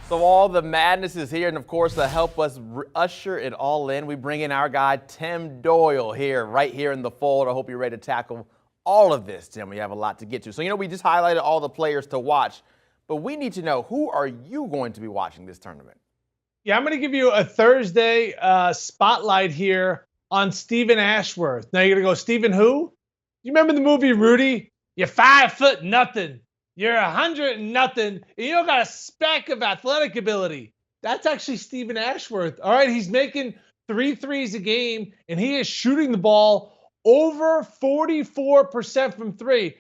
So all the madness is here, and of course, to help us usher it all in, we bring in our guy, Tim Doyle, right here in the fold. I hope you're ready to tackle all of this, Tim. We have a lot to get to. So, we just highlighted all the players to watch, but we need to know, who are you going to be watching this tournament? Yeah, I'm going to give you a Thursday spotlight here on Stephen Ashworth. Now you're going to go, Stephen who? You remember the movie Rudy? You're 5'0". You're 100 and nothing, and you don't got a speck of athletic ability. That's actually Stephen Ashworth. All right, he's making 3 threes a game, and he is shooting the ball over 44% from three.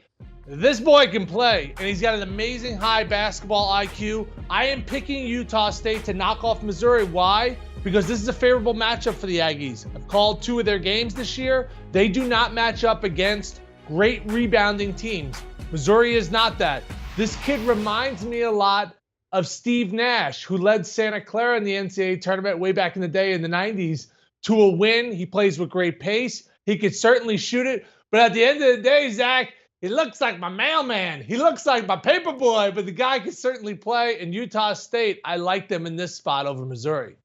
This boy can play, and he's got an amazing high basketball IQ. I am picking Utah State to knock off Missouri. Why? Because this is a favorable matchup for the Aggies. I've called 2 of their games this year. They do not match up against great rebounding teams. Missouri is not that. This kid reminds me a lot of Steve Nash, who led Santa Clara in the NCAA tournament way back in the day in the 90s to a win. He plays with great pace. He could certainly shoot it. But at the end of the day, Zach, he looks like my mailman. He looks like my paper boy, but the guy can certainly play. And Utah State, I like them in this spot over Missouri.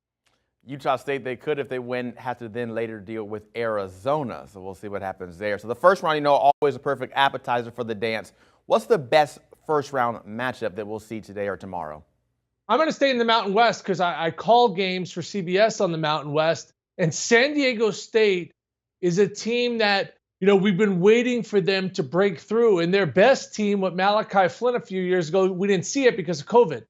Utah State, they could, if they win, have to then later deal with Arizona. So we'll see what happens there. So the first round, always a perfect appetizer for the dance. What's the best first round matchup that we'll see today or tomorrow? I'm going to stay in the Mountain West because I call games for CBS on the Mountain West. And San Diego State is a team that, we've been waiting for them to break through. And their best team with Malachi Flynn a few years ago, we didn't see it because of COVID.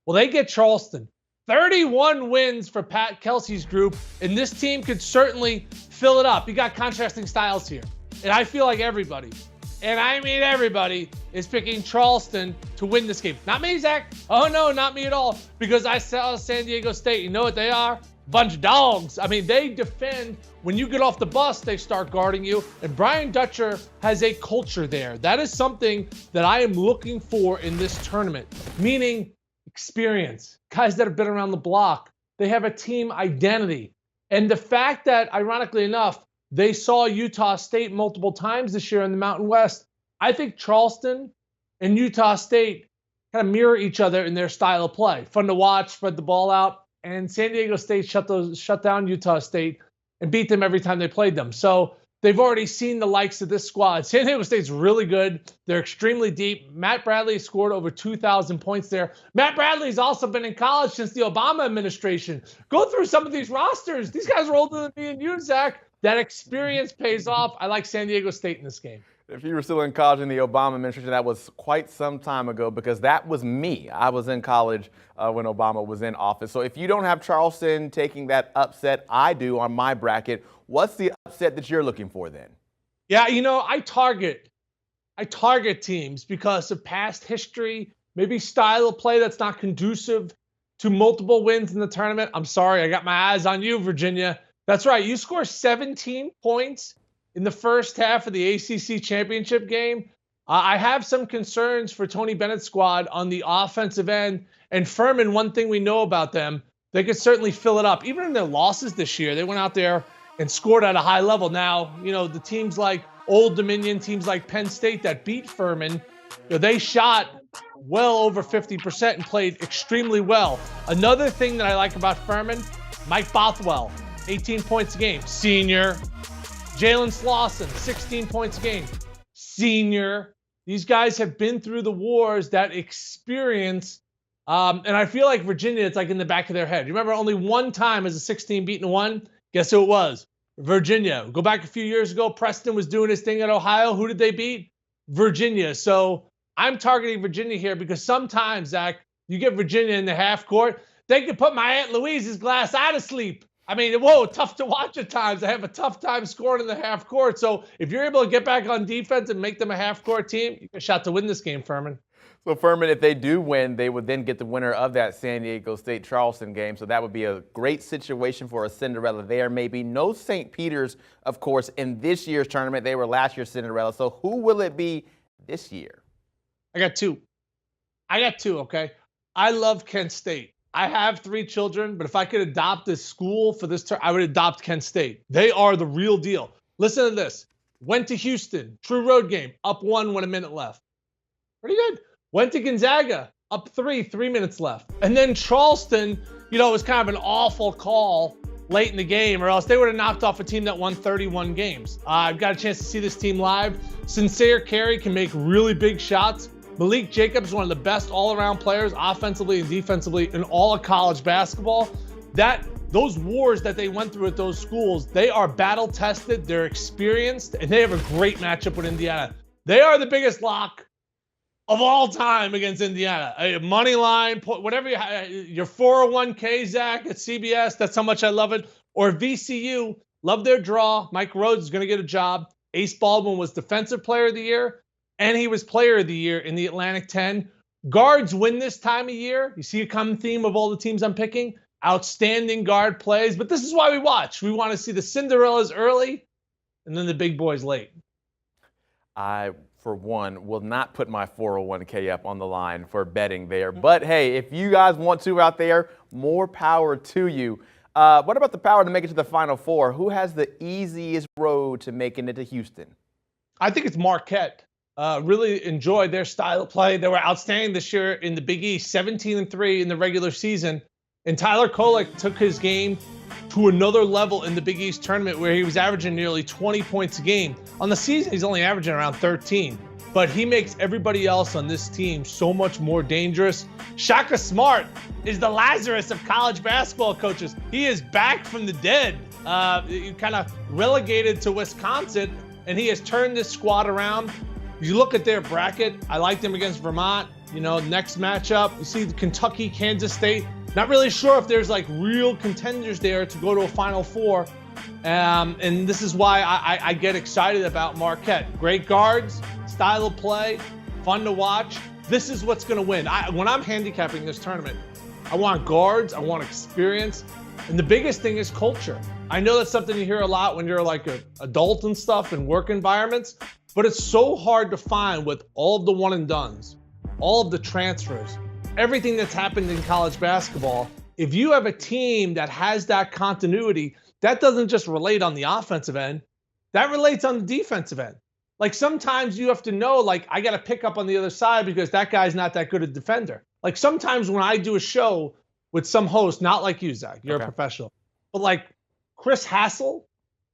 Well, they get Charleston. 31 wins for Pat Kelsey's group, and this team could certainly fill it up. You got contrasting styles here. And I feel like everybody, and I mean everybody, is picking Charleston to win this game. Not me, Zach. Oh, no, not me at all. Because I saw San Diego State. You know what they are? Bunch of dogs. I mean, they defend. When you get off the bus, they start guarding you. And Brian Dutcher has a culture there. That is something that I am looking for in this tournament, meaning experience. Guys that have been around the block. They have a team identity. And the fact that, ironically enough, they saw Utah State multiple times this year in the Mountain West, I think Charleston and Utah State kind of mirror each other in their style of play. Fun to watch, spread the ball out. And San Diego State shut down Utah State and beat them every time they played them. So they've already seen the likes of this squad. San Diego State's really good. They're extremely deep. Matt Bradley scored over 2,000 points there. Matt Bradley's also been in college since the Obama administration. Go through some of these rosters. These guys are older than me and you, Zach. That experience pays off. I like San Diego State in this game. If you were still in college in the Obama administration, that was quite some time ago, because that was me. I was in college when Obama was in office. So if you don't have Charleston taking that upset, I do on my bracket. What's the upset that you're looking for then? Yeah, I target teams because of past history, maybe style of play that's not conducive to multiple wins in the tournament. I'm sorry, I got my eyes on you, Virginia. That's right. You score 17 points in the first half of the ACC championship game. I have some concerns for Tony Bennett's squad on the offensive end. And Furman, one thing we know about them, they could certainly fill it up. Even in their losses this year, they went out there and scored at a high level. Now, the teams like Old Dominion, teams like Penn State that beat Furman, they shot well over 50% and played extremely well. Another thing that I like about Furman, Mike Bothwell, 18 points a game, senior. Jalen Slauson, 16 points a game, senior. These guys have been through the wars, that experience. And I feel like Virginia, it's like in the back of their head. You remember only one time as a 16 beaten one? Guess who it was? Virginia. Go back a few years ago, Preston was doing his thing at Ohio. Who did they beat? Virginia. So I'm targeting Virginia here because sometimes, Zach, you get Virginia in the half court, they can put my Aunt Louise's glass eye to sleep. I mean, tough to watch at times. I have a tough time scoring in the half court. So if you're able to get back on defense and make them a half court team, you got a shot to win this game, Furman. So Furman, if they do win, they would then get the winner of that San Diego State-Charleston game. So that would be a great situation for a Cinderella there. Maybe no St. Peter's, of course, in this year's tournament. They were last year's Cinderella. So who will it be this year? I got two, okay? I love Kent State. I have 3 children, but if I could adopt this school for this term, I would adopt Kent State. They are the real deal. Listen to this. Went to Houston, true road game, up 1 with a minute left. Pretty good. Went to Gonzaga, up 3 minutes left. And then Charleston, it was kind of an awful call late in the game, or else they would have knocked off a team that won 31 games. I've got a chance to see this team live. Sincere Carey can make really big shots. Malik Jacobs is one of the best all-around players, offensively and defensively, in all of college basketball. Those wars that they went through at those schools, they are battle-tested, they're experienced, and they have a great matchup with Indiana. They are the biggest lock of all time against Indiana. A money line, whatever your 401k, Zach, at CBS, that's how much I love it. Or VCU, love their draw. Mike Rhodes is going to get a job. Ace Baldwin was Defensive Player of the Year, and he was Player of the Year in the Atlantic 10. Guards win this time of year. You see a common theme of all the teams I'm picking? Outstanding guard plays. But this is why we watch. We want to see the Cinderellas early and then the big boys late. I, for one, will not put my 401k up on the line for betting there. But, hey, if you guys want to out there, more power to you. What about the power to make it to the Final Four? Who has the easiest road to making it to Houston? I think it's Marquette. Really enjoyed their style of play. They were outstanding this year in the Big East, 17-3 in the regular season. And Tyler Kolek took his game to another level in the Big East tournament where he was averaging nearly 20 points a game. On the season, he's only averaging around 13. But he makes everybody else on this team so much more dangerous. Shaka Smart is the Lazarus of college basketball coaches. He is back from the dead. Kind of relegated to Wisconsin, and he has turned this squad around. You look at their bracket, I like them against Vermont. Next matchup, you see Kentucky, Kansas State. Not really sure if there's real contenders there to go to a Final Four. And this is why I get excited about Marquette. Great guards, style of play, fun to watch. This is what's going to win. When I'm handicapping this tournament, I want guards, I want experience. And the biggest thing is culture. I know that's something you hear a lot when you're an adult and stuff in work environments, but it's so hard to find with all of the one and dones, all of the transfers, everything that's happened in college basketball. If you have a team that has that continuity, that doesn't just relate on the offensive end, that relates on the defensive end. Sometimes you have to know, I got to pick up on the other side because that guy's not that good a defender. Sometimes when I do a show with some host, not like you, Zach, you're a professional, but Chris Hassel,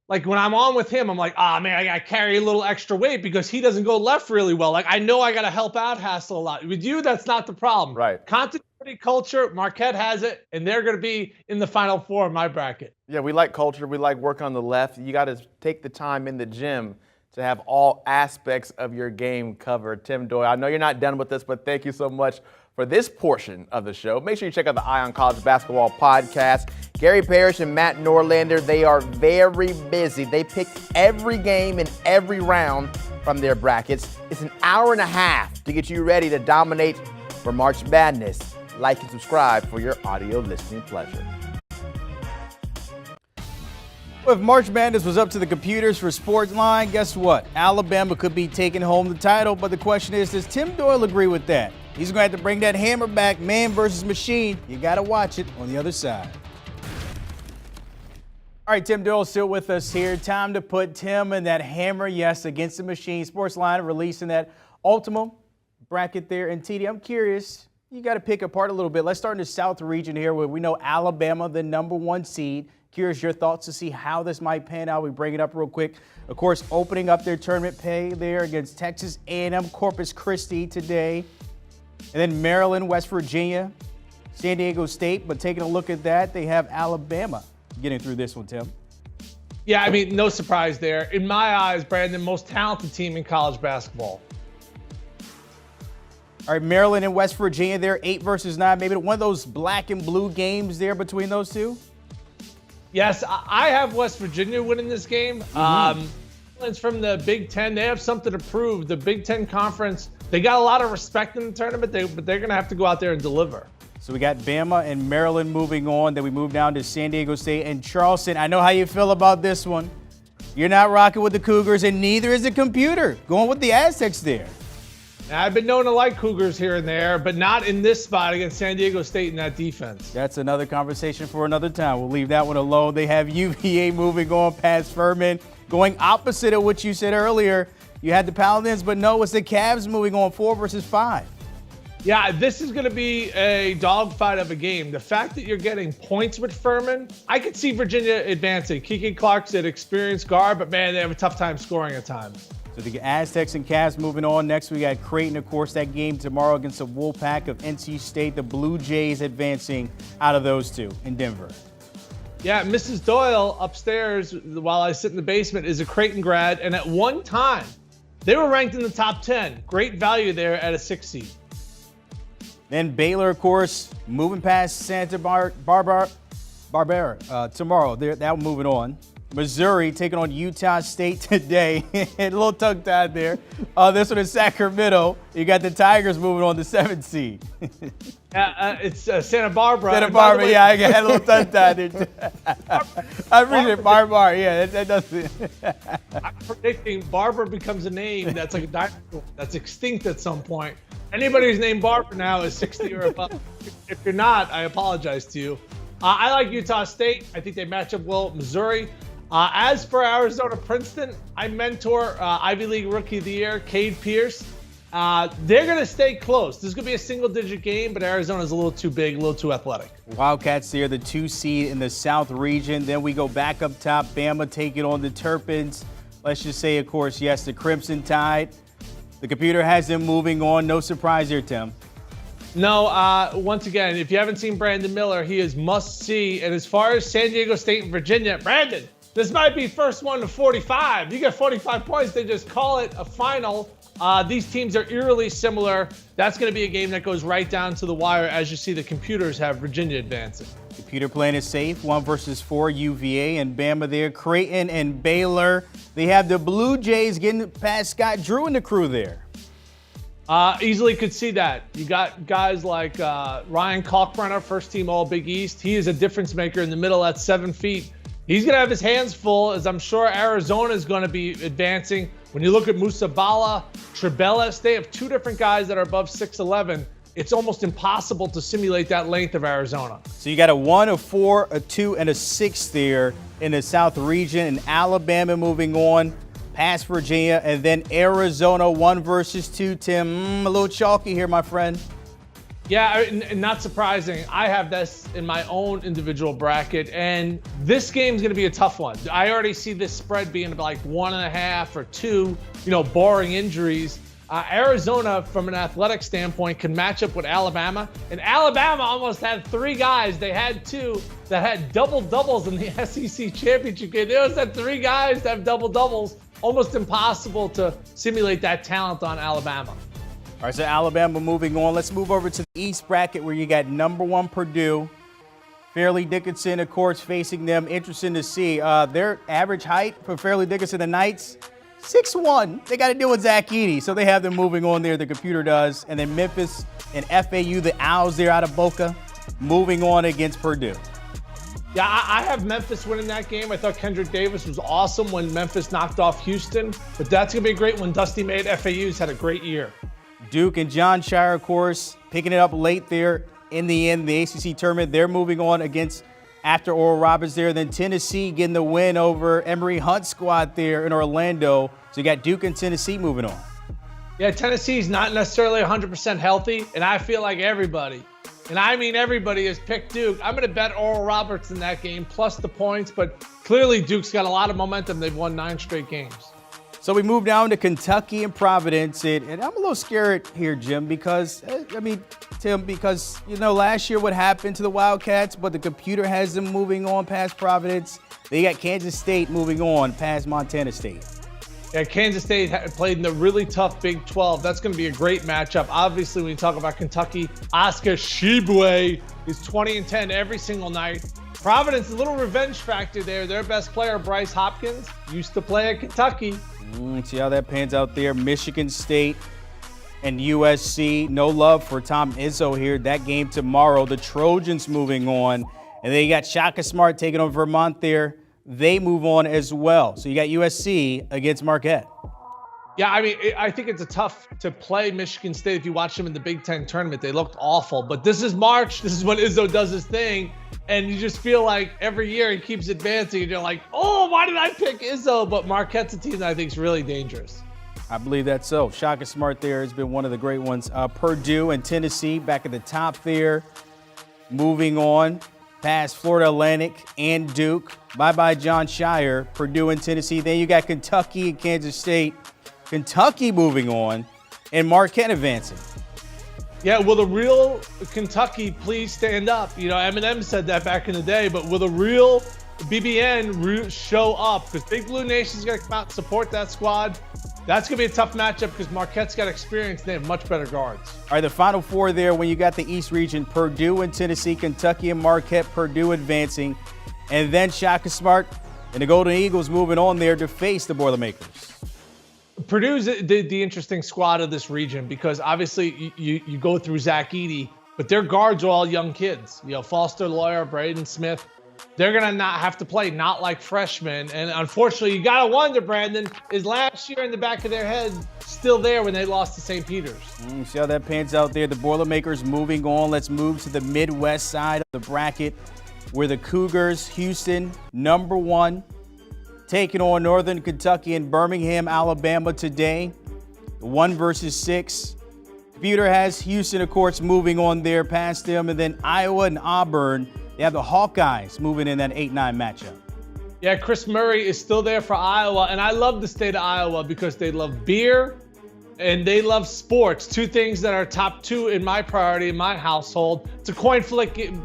when I'm on with him, I'm man, I got to carry a little extra weight because he doesn't go left really well. I know I got to help out Hassel a lot. With you, that's not the problem. Right. Continuity culture, Marquette has it, and they're going to be in the Final Four in my bracket. Yeah, we like culture. We like work on the left. You got to take the time in the gym to have all aspects of your game covered. Tim Doyle, I know you're not done with this, but thank you so much for this portion of the show. Make sure you check out the Eye on College Basketball podcast. Gary Parrish and Matt Norlander, they are very busy. They pick every game and every round from their brackets. It's an hour and a half to get you ready to dominate for March Madness. Like and subscribe for your audio listening pleasure. Well, if March Madness was up to the computers for Sportsline, guess what? Alabama could be taking home the title, but the question is, does Tim Doyle agree with that? He's going to have to bring that hammer back, man versus machine. You got to watch it on the other side. All right, Tim Doyle still with us here. Time to put Tim and that hammer, yes, against the machine. Sportsline releasing that Ultima bracket there. And TD, I'm curious, you got to pick apart a little bit. Let's start in the South region here where we know Alabama, the #1 seed. Curious your thoughts to see how this might pan out. We bring it up real quick. Of course, opening up their tournament pay there against Texas A&M Corpus Christi today. And then Maryland, West Virginia, San Diego State. But taking a look at that, they have Alabama getting through this one, Tim. Yeah, no surprise there. In my eyes, Brandon, most talented team in college basketball. All right, Maryland and West Virginia, they're 8 versus 9. Maybe one of those black and blue games there between those two? Yes, I have West Virginia winning this game. It's from the Big Ten. They have something to prove. The Big Ten Conference, they got a lot of respect in the tournament, but they're going to have to go out there and deliver. So we got Bama and Maryland moving on. Then we move down to San Diego State and Charleston. I know how you feel about this one. You're not rocking with the Cougars, and neither is the computer. Going with the Aztecs there. Now, I've been known to like Cougars here and there, but not in this spot against San Diego State in that defense. That's another conversation for another time. We'll leave that one alone. They have UVA moving on past Furman. Going opposite of what you said earlier. You had the Paladins, but no, it's the Cavs moving on 4 versus 5. Yeah, this is going to be a dogfight of a game. The fact that you're getting points with Furman, I could see Virginia advancing. Kiki Clark's an experienced guard, but man, they have a tough time scoring at times. So the Aztecs and Cavs moving on. Next, we got Creighton, of course, that game tomorrow against the Wolfpack of NC State. The Blue Jays advancing out of those two in Denver. Yeah, Mrs. Doyle upstairs, while I sit in the basement, is a Creighton grad, and at one time, they were ranked in the top 10. Great value there at a 6 seed. Then Baylor, of course, moving past Santa Barbara tomorrow. They're moving on. Missouri taking on Utah State today. A little tongue-tied there. This one is Sacramento. You got the Tigers moving on the 7th seed. It's Santa Barbara. Santa Barbara, yeah, I got a little tongue-tied there too. I appreciate Barbara. Yeah, that does it. I'm predicting Barbara becomes a name that's like a dinosaur that's extinct at some point. Anybody who's named Barbara now is 60 or above. If you're not, I apologize to you. I like Utah State. I think they match up well with Missouri. As for Arizona Princeton, I mentor Ivy League Rookie of the Year, Cade Pierce. They're going to stay close. This is going to be a single-digit game, but Arizona's a little too big, a little too athletic. Wildcats there, the 2 seed in the South region. Then we go back up top. Bama taking on the Terrapins. Let's just say, of course, yes, the Crimson Tide. The computer has them moving on. No surprise here, Tim. No, once again, if you haven't seen Brandon Miller, he is must-see. And as far as San Diego State and Virginia, Brandon, this might be first one to 45. You get 45 points, they just call it a final. These teams are eerily similar. That's going to be a game that goes right down to the wire as you see the computers have Virginia advancing. Computer playing it safe, 1 versus 4, UVA and Bama there. Creighton and Baylor. They have the Blue Jays getting past Scott Drew and the crew there. Easily could see that. You got guys like Ryan Kalkbrenner, first team All Big East. He is a difference maker in the middle at 7 feet. He's going to have his hands full, as I'm sure Arizona is going to be advancing. When you look at Musabala, Trebellis, they have 2 different guys that are above 6'11". It's almost impossible to simulate that length of Arizona. So you got a 1, a 4, a 2, and a 6 there in the South region. And Alabama moving on past Virginia. And then Arizona 1 versus 2. Tim, a little chalky here, my friend. Yeah, and not surprising. I have this in my own individual bracket, and this game's going to be a tough one. I already see this spread being like 1.5 or 2, barring injuries. Arizona, from an athletic standpoint, can match up with Alabama. And Alabama almost had 3 guys. They had 2 that had double-doubles in the SEC championship game. They almost had 3 guys that have double-doubles. Almost impossible to simulate that talent on Alabama. All right, so Alabama moving on. Let's move over to the East bracket where you got number 1 Purdue. Fairleigh Dickinson, of course, facing them. Interesting to see. Their average height for Fairleigh Dickinson, the Knights, 6'1". They got to deal with Zach Edey, so they have them moving on there. The computer does. And then Memphis and FAU, the Owls there out of Boca, moving on against Purdue. Yeah, I have Memphis winning that game. I thought Kendrick Davis was awesome when Memphis knocked off Houston, but that's going to be a great one. Dusty made FAU's had a great year. Duke and John Shire, of course, picking it up late there in the end, the ACC tournament. They're moving on against after Oral Roberts there. Then Tennessee getting the win over Emory Hunt's squad there in Orlando. So you got Duke and Tennessee moving on. Yeah, Tennessee's not necessarily 100% healthy, and I feel like everybody, and I mean everybody, has picked Duke. I'm going to bet Oral Roberts in that game, plus the points, but clearly Duke's got a lot of momentum. They've won 9 straight games. So we move down to Kentucky and Providence, and I'm a little scared here, Jim, because, Tim, because, last year what happened to the Wildcats, but the computer has them moving on past Providence. They got Kansas State moving on past Montana State. Yeah, Kansas State played in the really tough Big 12. That's going to be a great matchup. Obviously, when you talk about Kentucky, Oscar Tshiebwe is 20-10 every single night. Providence, a little revenge factor there. Their best player, Bryce Hopkins, used to play at Kentucky. See how that pans out there. Michigan State and USC. No love for Tom Izzo here. That game tomorrow. The Trojans moving on. And then you got Shaka Smart taking on Vermont there. They move on as well. So you got USC against Marquette. Yeah, I think it's a tough to play Michigan State. If you watch them in the Big Ten tournament, they looked awful. But this is March. This is when Izzo does his thing. And you just feel like every year he keeps advancing. And you're like, oh, why did I pick Izzo? But Marquette's a team that I think is really dangerous. I believe that's so. Shaka Smart there has been one of the great ones. Purdue and Tennessee back at the top there. Moving on past Florida Atlantic and Duke. Bye-bye John Shire, Purdue and Tennessee. Then you got Kentucky and Kansas State. Kentucky moving on and Marquette advancing. Yeah, will the real Kentucky please stand up? You know, Eminem said that back in the day, but will the real BBN show up? Because Big Blue Nation's going to come out and support that squad. That's going to be a tough matchup because Marquette's got experience. They have much better guards. All right, the Final Four there when you got the East region, Purdue and Tennessee, Kentucky and Marquette, Purdue advancing. And then Shaka Smart and the Golden Eagles moving on there to face the Boilermakers. Purdue's the interesting squad of this region because obviously you go through Zach Edey, but their guards are all young kids. You know, Foster Loyer, Braden Smith. They're going to not have to play not like freshmen. And unfortunately, you got to wonder, Brandon, is last year in the back of their head still there when they lost to St. Peter's? See how that pans out there. The Boilermakers moving on. Let's move to the Midwest side of the bracket where the Cougars, Houston, #1, taking on Northern Kentucky and Birmingham, Alabama today. 1 versus 6. Computer has Houston, of course, moving on there past them. And then Iowa and Auburn. They have the Hawkeyes moving in that 8-9 matchup. Yeah, Chris Murray is still there for Iowa. And I love the state of Iowa because they love beer and they love sports. 2 things that are top 2 in my priority in my household. It's a coin flip game.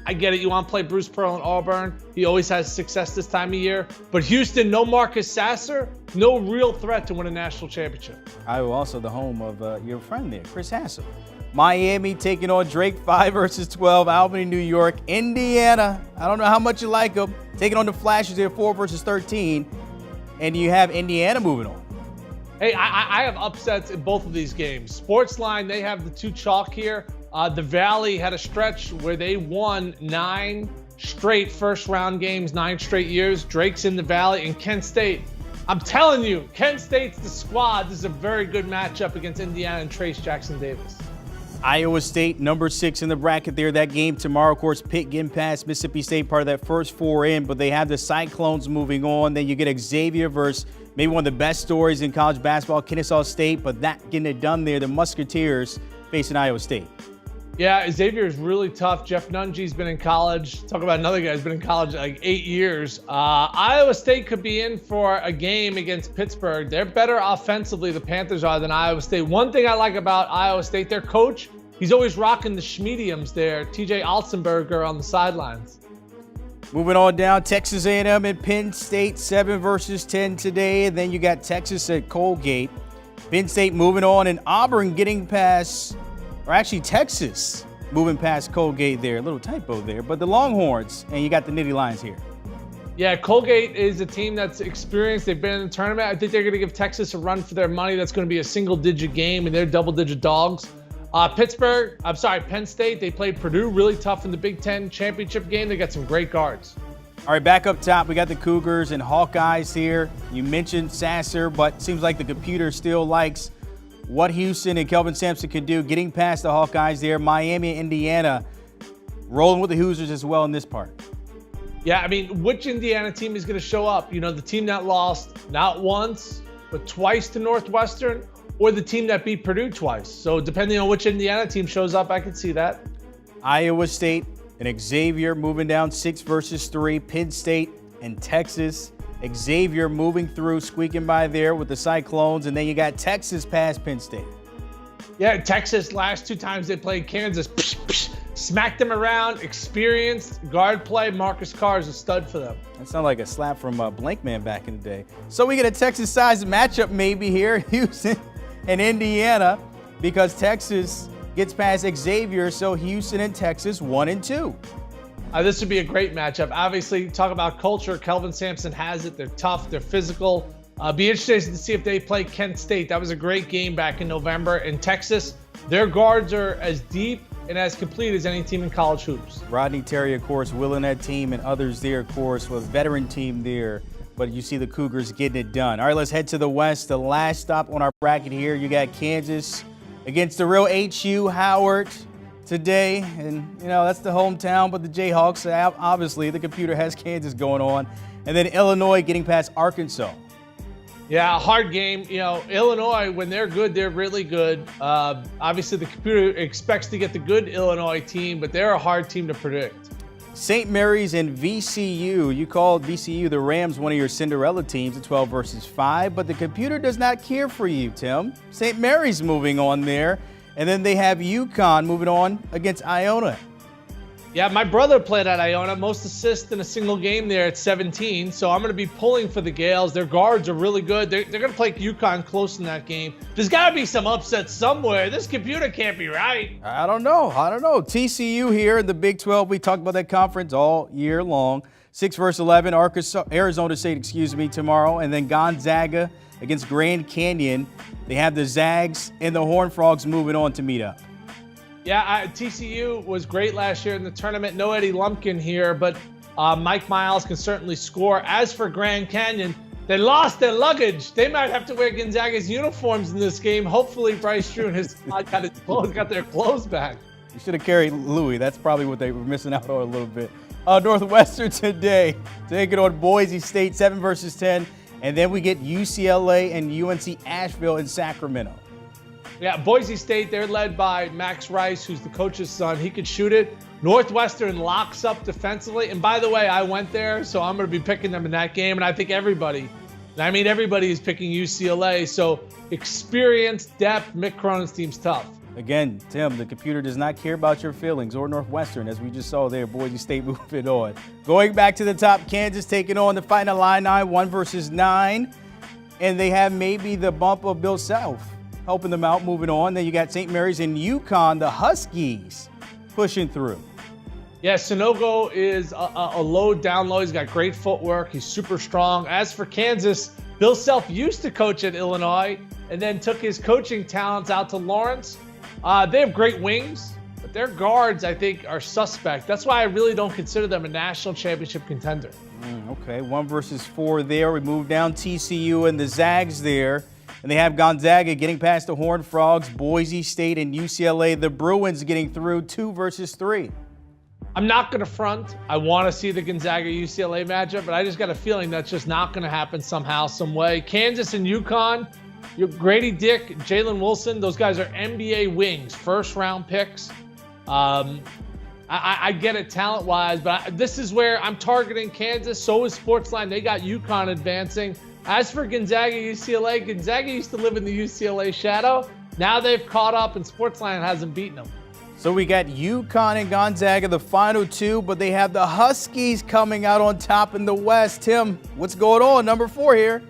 I get it. You want to play Bruce Pearl in Auburn. He always has success this time of year. But Houston, no Marcus Sasser, no real threat to win a national championship. Iowa also the home of your friend there, Chris Hassel. Miami taking on Drake, 5 versus 12. Albany, New York. Indiana, I don't know how much you like them, taking on the Flashes there, 4 versus 13. And you have Indiana moving on. Hey, I have upsets in both of these games. Sportsline, they have the 2 chalk here. The Valley had a stretch where they won 9 straight first-round games, 9 straight years. Drake's in the Valley, and Kent State. I'm telling you, Kent State's the squad. This is a very good matchup against Indiana and Trace Jackson Davis. Iowa State, #6 in the bracket there. That game tomorrow, of course, Pitt getting past Mississippi State, part of that first 4 in, but they have the Cyclones moving on. Then you get Xavier versus maybe one of the best stories in college basketball, Kennesaw State, but that getting it done there. The Musketeers facing Iowa State. Yeah, Xavier is really tough. Jeff Nungy's been in college. Talk about another guy who's been in college like 8 years. Iowa State could be in for a game against Pittsburgh. They're better offensively, the Panthers are, than Iowa State. One thing I like about Iowa State, their coach, he's always rocking the schmediums there. TJ Altenberger on the sidelines. Moving on down, Texas A&M and Penn State, 7 versus 10 today. And then you got Texas at Colgate. Penn State moving on, and Auburn getting past, or actually Texas moving past Colgate there. A little typo there, but the Longhorns, and you got the Nittany Lions here. Yeah, Colgate is a team that's experienced. They've been in the tournament. I think they're going to give Texas a run for their money. That's going to be a single-digit game, and they're double-digit dogs. Penn State, they played Purdue really tough in the Big Ten championship game. They got some great guards. All right, back up top, we got the Cougars and Hawkeyes here. You mentioned Sasser, but it seems like the computer still likes what Houston and Kelvin Sampson can do, getting past the Hawkeyes there. Miami and Indiana rolling with the Hoosiers as well in this part. Yeah, I mean, which Indiana team is going to show up? You know, the team that lost not once, but twice to Northwestern, or the team that beat Purdue twice. So depending on which Indiana team shows up, I can see that. Iowa State and Xavier moving down 6 versus 3. Penn State and Texas. Xavier moving through, squeaking by there with the Cyclones. And then you got Texas past Penn State. Yeah, Texas, last 2 times they played Kansas, smacked them around, experienced guard play. Marcus Carr is a stud for them. That sounded like a slap from Blankman back in the day. So we get a Texas-sized matchup maybe here, Houston and Indiana, because Texas gets past Xavier, so Houston and Texas 1-2. This would be a great matchup. Obviously, talk about culture. Kelvin Sampson has it. They're tough. They're physical. Be interested to see if they play Kent State. That was a great game back in November. In Texas, their guards are as deep and as complete as any team in college hoops. Rodney Terry, of course, willing that team, and others there, of course, with a veteran team there. But you see the Cougars getting it done. All right, let's head to the West. The last stop on our bracket here. You got Kansas against the real HU, Howard, today. And, you know, that's the hometown, but the Jayhawks, obviously, the computer has Kansas going on. And then Illinois getting past Arkansas. Yeah, a hard game. You know, Illinois, when they're good, they're really good. Obviously, the computer expects to get the good Illinois team, but they're a hard team to predict. St. Mary's and VCU. You called VCU the Rams one of your Cinderella teams at 12 versus 5, but the computer does not care for you, Tim. St. Mary's moving on there, and then they have UConn moving on against Iona. Yeah, my brother played at Iona, most assists in a single game there at 17, so I'm going to be pulling for the Gales. Their guards are really good. They're going to play UConn close in that game. There's got to be some upset somewhere. This computer can't be right. I don't know. TCU here in the Big 12. We talked about that conference all year long. 6 versus 11, Arizona State, tomorrow. And then Gonzaga against Grand Canyon. They have the Zags and the Horned Frogs moving on to meet up. Yeah, TCU was great last year in the tournament. No Eddie Lumpkin here, but Mike Miles can certainly score. As for Grand Canyon, they lost their luggage. They might have to wear Gonzaga's uniforms in this game. Hopefully, Bryce Drew and his squad got their clothes back. You should have carried Louis. That's probably what they were missing out on a little bit. Northwestern today, taking on Boise State, 7 versus 10. And then we get UCLA and UNC Asheville in Sacramento. Yeah, Boise State, they're led by Max Rice, who's the coach's son. He could shoot it. Northwestern locks up defensively. And by the way, I went there, so I'm going to be picking them in that game. And I think everybody is picking UCLA. So experience, depth, Mick Cronin's team's tough. Again, Tim, the computer does not care about your feelings, or Northwestern, as we just saw there. Boise State moving on. Going back to the top, Kansas taking on the Fighting Illini, 1 versus 9. And they have maybe the bump of Bill Self helping them out, moving on. Then you got St. Mary's and UConn, the Huskies, pushing through. Yeah, Sonogo is a low down low. He's got great footwork. He's super strong. As for Kansas, Bill Self used to coach at Illinois and then took his coaching talents out to Lawrence. They have great wings, but their guards, I think, are suspect. That's why I really don't consider them a national championship contender. Okay, 1 versus 4 there. We move down TCU and the Zags there. And they have Gonzaga getting past the Horned Frogs, Boise State and UCLA. The Bruins getting through 2 versus 3. I'm not going to front. I want to see the Gonzaga-UCLA matchup, but I just got a feeling that's just not going to happen somehow, some way. Kansas and UConn, Grady Dick, Jalen Wilson, those guys are NBA wings, first-round picks. I get it talent-wise, but this is where I'm targeting Kansas. So is Sportsline. They got UConn advancing. As for Gonzaga, UCLA, Gonzaga used to live in the UCLA shadow. Now they've caught up, and Sportsline hasn't beaten them. So we got UConn and Gonzaga, the final 2, but they have the Huskies coming out on top in the West. Tim, what's going on? Number 4 here.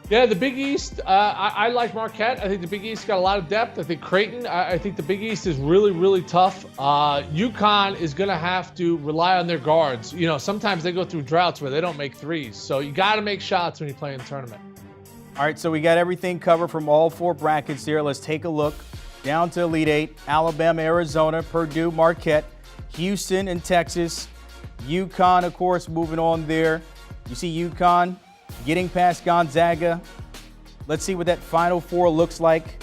Yeah, the Big East, I like Marquette. I think the Big East got a lot of depth. I think Creighton, I think the Big East is really, really tough. UConn is going to have to rely on their guards. You know, sometimes they go through droughts where they don't make threes. So you got to make shots when you play in the tournament. All right, so we got everything covered from all 4 brackets here. Let's take a look down to Elite 8. Alabama, Arizona, Purdue, Marquette, Houston, and Texas. UConn, of course, moving on there. You see UConn getting past Gonzaga. Let's see what that Final 4 looks like.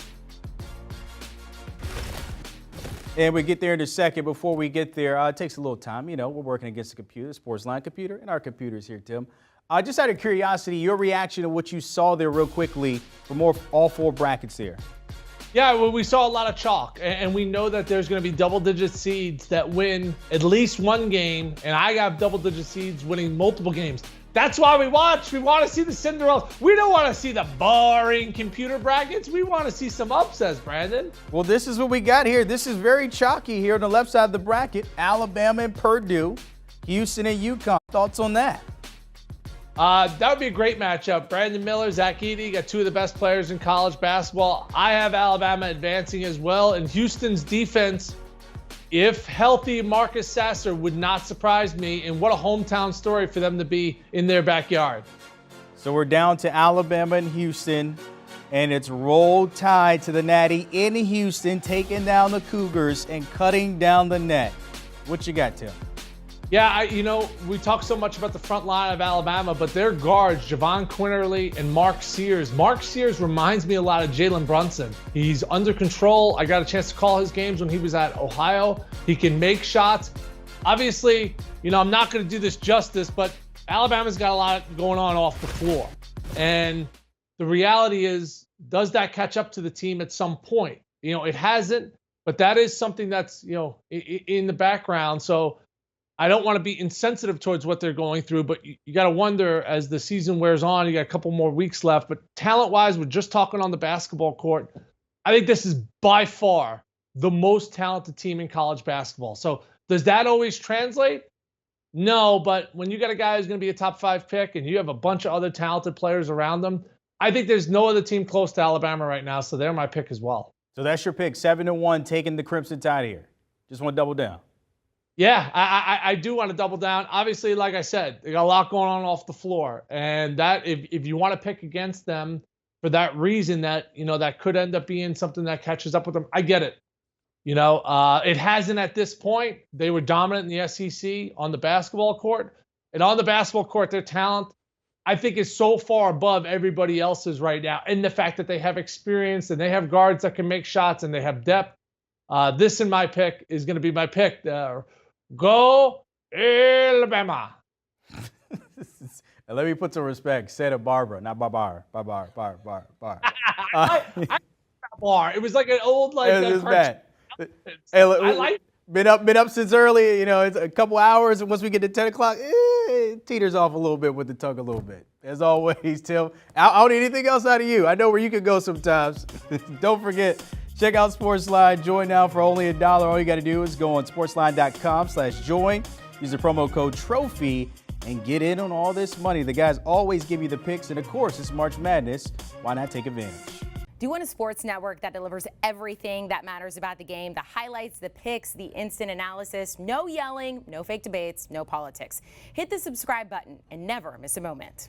And we get there in a second. Before we get there, it takes a little time. You know, we're working against the computer, the Sportsline computer, and our computers here, Tim. Just out of curiosity, your reaction to what you saw there real quickly from all 4 brackets there. Yeah, well, we saw a lot of chalk, and we know that there's going to be double-digit seeds that win at least one game, and I got double-digit seeds winning multiple games. That's why we watch. We want to see the Cinderella. We don't want to see the boring computer brackets. We want to see some upsets, Brandon. Well, this is what we got here. This is very chalky here on the left side of the bracket. Alabama and Purdue, Houston and UConn. Thoughts on that? That would be a great matchup. Brandon Miller, Zach Edey got 2 of the best players in college basketball. I have Alabama advancing as well. And Houston's defense, if healthy, Marcus Sasser would not surprise me. And what a hometown story for them to be in their backyard. So we're down to Alabama and Houston. And it's Roll Tide to the Natty in Houston, taking down the Cougars and cutting down the net. What you got, Tim? Yeah, we talk so much about the front line of Alabama, but their guards, Javon Quinterly and Mark Sears. Mark Sears reminds me a lot of Jalen Brunson. He's under control. I got a chance to call his games when he was at Ohio. He can make shots. Obviously, I'm not going to do this justice, but Alabama's got a lot going on off the floor. And the reality is, does that catch up to the team at some point? It hasn't, but that is something that's, in the background. So I don't want to be insensitive towards what they're going through, but you got to wonder as the season wears on, you got a couple more weeks left, but talent-wise, we're just talking on the basketball court. I think this is by far the most talented team in college basketball. So does that always translate? No, but when you got a guy who's going to be a top 5 pick and you have a bunch of other talented players around them, I think there's no other team close to Alabama right now, so they're my pick as well. So that's your pick, 7-1, taking the Crimson Tide here. Just want to double down. Yeah, I do want to double down. Obviously, like I said, they got a lot going on off the floor, and that if you want to pick against them for that reason, that that could end up being something that catches up with them. I get it. It hasn't at this point. They were dominant in the SEC on the basketball court, and on the basketball court, their talent, I think, is so far above everybody else's right now. And the fact that they have experience and they have guards that can make shots and they have depth. This in my pick is going to be my pick. Go Alabama. And let me put some respect. Santa Barbara, not Bar. Bar. It was like an old It was bad. Hey, look, I like. Been up since early. It's a couple hours, and once we get to 10 o'clock, it teeters off a little bit with the tongue a little bit. As always, Tim, I don't need anything else out of you. I know where you can go sometimes. Don't forget, check out Sportsline. Join now for only $1. All you got to do is go on sportsline.com/join. Use the promo code TROPHY and get in on all this money. The guys always give you the picks, and of course, it's March Madness. Why not take advantage? Do you want a sports network that delivers everything that matters about the game? The highlights, the picks, the instant analysis, no yelling, no fake debates, no politics. Hit the subscribe button and never miss a moment.